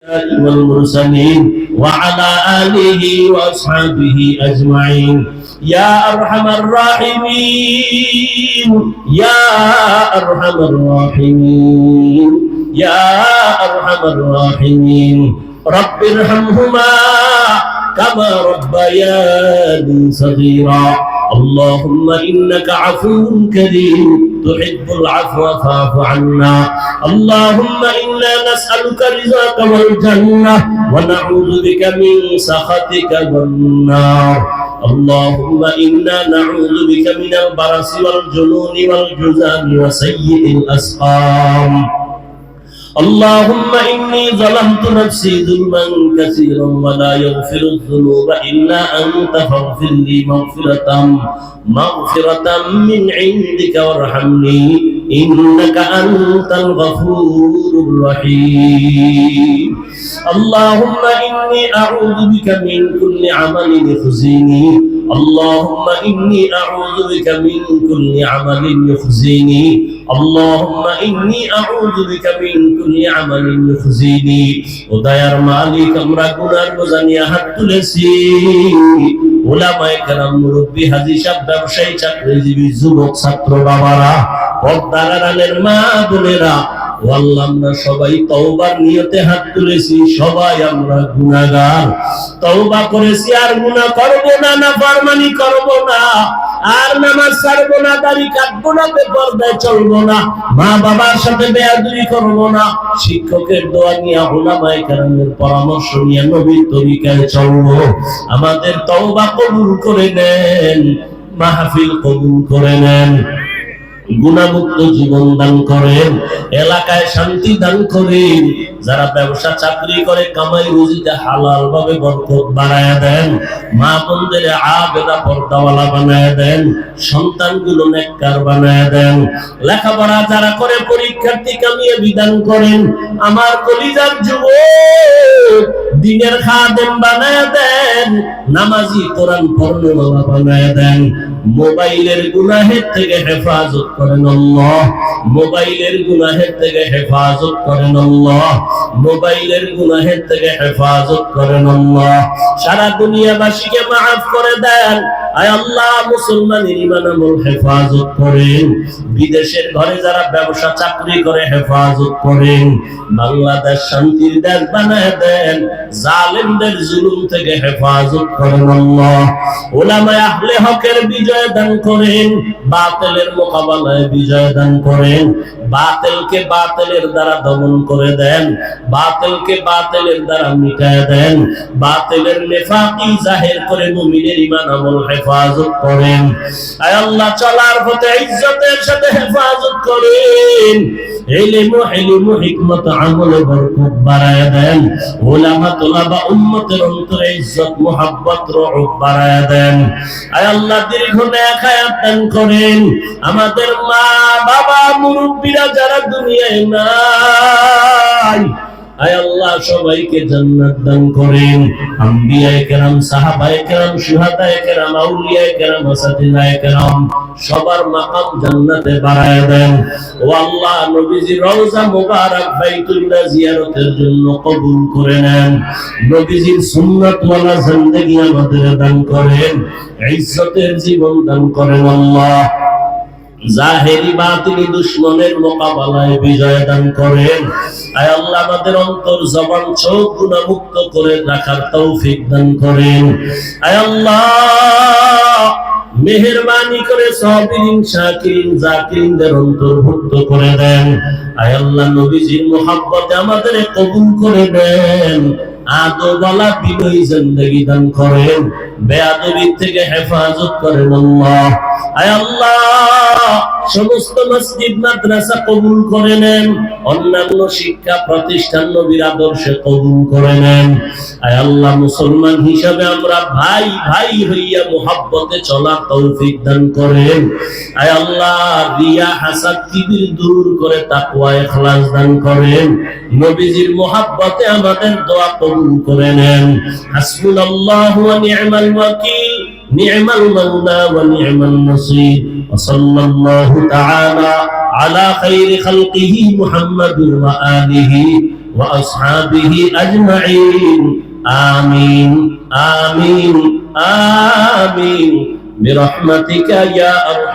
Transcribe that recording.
والمرسلين وعلى آله وأصحابه أجمعين يا أرحم الراحمين يا أرحم الراحمين يا أرحم الراحمين رب ارحمهما كما ربياني صغيرا اللهم إنك عفو كريم تحب العفو فاعف عنا اللهم إنا نسألك رضاك والجنة ونعوذ بك من سخطك والنار اللهم إنا نعوذ بك من البرص والجنون والجذام وسيء الأسقام اللهم إني ظلمت نفسي ظلما كثيرا ولا يغفر الذنوب إلا أنت فاغفر لي مغفرة من عندك وارحمني إنك أنت الغفور الرحيم اللهم إني أعوذ بك من كل عمل يخزيني اللهم إني أعوذ بك من كل عمل يخزيني اللهم إني أعوذ بك من كل عمل يخزيني ودير مالك আমরা গুনার বোঝা নিয়ে হাত তুলেছি উলামায়ে কেরাম মুরব্বি হাজী সাহেব ব্যবসায়ী চাকরিজীবী যুবক ছাত্র বাবারা পর্দার আড়ালের মা বোনেরা ও আল্লাহ আমরা সবাই তওবার নিয়তে হাত তুলেছি সবাই আমরা গুনাহগার তওবা করেছি আর গুনাহ করব না নাফরমানি করব না আর নামাজ ছাড়ব না দাড়ি কাটবো না বেপরদায় চলবো না মা বাবার সাথে বেয়াদবি করব না শিক্ষকের দোয়া নিয়ে উলামায়ে কেরামের পরামর্শ নিয়ে নবীর তরিকায় চলবো আমাদের তওবা কবুল করে নেন মাহফিল কবুল করে নেন গুনাহমুক্ত জীবন দান করেন এলাকায় শান্তি দান করেন যারা ব্যবসা চাকরি করে কামাই রুজিতে হালাল ভাবে বরকত বাড়ায়া দেন মা বোনদের আবেদা পর্দাওয়ালা বানায়া দেন সন্তানগুলো নেককার বানায়া দেন লেখাপড়া যারা করে পরীক্ষার্থী কামিয়ে বিধান করেন আমার কলিজার যুবক দিনের খাদেম বানায়া দেন নামাজি কোরআন পড়নেওয়ালা বানায়া দেন মোবাইলের গুনাহের থেকে হেফাজত করেন আল্লাহ মোবাইলের গুনাহের থেকে হেফাজত করেন আল্লাহ মোবাইলের গুনাহের থেকে হেফাজত করেন আল্লাহ সারা দুনিয়াবাসীকে মাফ করে দেন আয় আল্লাহ মুসলমানের ঈমান আমল হেফাজত করেন বিদেশের ঘরে যারা ব্যবসা চাকরি করে হেফাজত করেন বাংলাদেশ শান্তির দেশ বানায় দেন জালেমদের জুলুম থেকে হেফাজত করেন আল্লাহ উলামায়ে আহলে হকের বিজয় দান করেন বাতিলের মোকাবেলায় বিজয় দান করেন বাতিলকে বাতিলের দ্বারা দমন করে দেন বাতিলকে বাতিলের দ্বারা মিটায় দেন বাতিলের নেফাকি জাহির করে মুমিনের ঈমান আমল হেফাজত করেন আয় আল্লাহ চলার পথে ইজ্জতের সাথে হেফাজত করেন ইলম হিকমত আমল বরকত বাড়ায় দেন উলামা তুলাবা উম্মতের অন্তরে ইজ্জত মুহাব্বত রউফ বাড়ায় দেন আয় আল্লাহ দীর্ঘ নেক হায়াত দান করেন আমাদের মা বাবা মুরব্বিরা যারা দুনিয়ায় নাই আয় আল্লাহ সবাইকে জান্নাত দান করেন আম্বিয়ায়ে কেরাম সাহাবায়ে কেরাম শুহাদায়ে কেরাম আউলিয়ায়ে কেরাম আসাতিজায়ে কেরাম সবার মাকাম জান্নাতে বাড়ায় দেন ও আল্লাহ নবীজির রওজা মুবারক বাইতুল্লাহ জিয়ারতের জন্য কবুল করে নেন নবীজির সুন্নাত ওয়ালা জিন্দেগি আমাদের দান করেন ইজ্জতের জীবন দান করেন আল্লাহ জাহেরি বাতিনি দুশমনের মোকাবেলায় বিজয় দান করেন আয় আল্লাহ আমাদের অন্তর জবান চোখ গুনাহ মুক্ত করে রাখার তৌফিক দান করেন আয় আল্লাহ মেহেরবানি করে সাবিরিন শাকিরিন জাকিরিনদের অন্তর্ভুক্ত করে দেন আয় আল্লাহ নবীজির মুহাব্বতে আমাদের কবুল করে দেন আদবওয়ালা বিনয়ী জিন্দেগি দান করেন বেয়াদবি থেকে হেফাজত করেন আল্লাহ আয় আল্লাহ সমস্ত মসজিদ মাদ্রাসা কবুল করে নেন অন্যান্য শিক্ষা প্রতিষ্ঠান নবীর আদর্শে কবুল করে নেন আয় আল্লাহ মুসলমান হিসাবে আমরা ভাই ভাই হইয়া মুহাব্বতে চলার তৌফিক দান করেন আয় আল্লাহ রিয়া হাসাদ কিবির দূর করে তাকওয়া ইখলাস দান করেন নবীজির মুহাব্বতে আমাদের দোয়া কবুল করে নেন হাসবুনাল্লাহু ওয়া নি'মাল ওয়াকিল নি'মাল মাওলা ওয়া নি'মান নাসীর ওয়া সাল্লাল্লাহু তাআলা আলা খায়রি খালকিহি মুহাম্মাদিন ওয়া আলিহি وأصحابه أجمعين آمين آمين آمين برحمتك يا أرحم